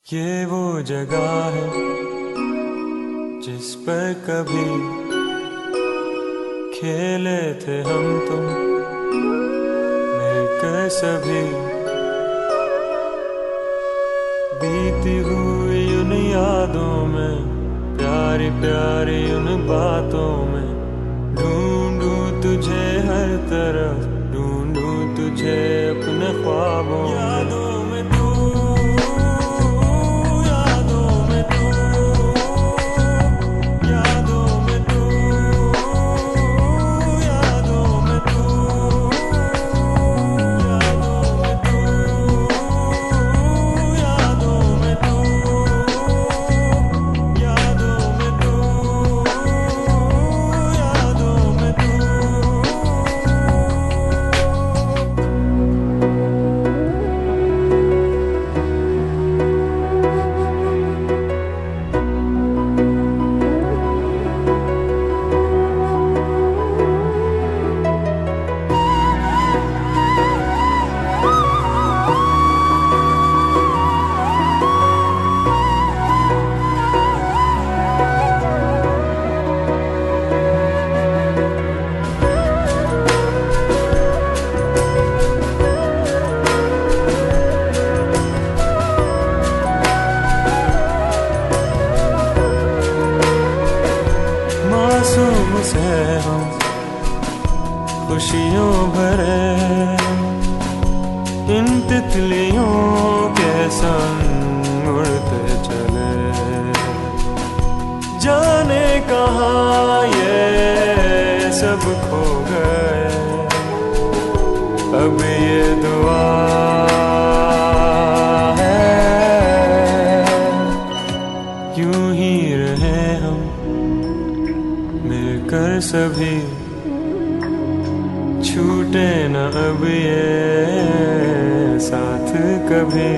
ये वो जगह है जिस पर कभी खेले थे हम तुम मिलकर सभी। बीती हुई उन यादों में, प्यारी प्यारी उन बातों में, ढूंढूं तुझे हर तरफ, ढूंढूं तुझे अपने ख्वाबों यादों में तू, यादों में तू, यादों में तू, यादों में तू, यादों में तू, यादों में तू, यादों में तू, मासूम से हम खुशियों भरे, इन तितलियों के संग उड़ते चले, जाने कहाँ ये सब खो गए। अब ये दुआ है यूं ही रहे हम मिलकर सभी, छूटे न अब ये साथ कभी।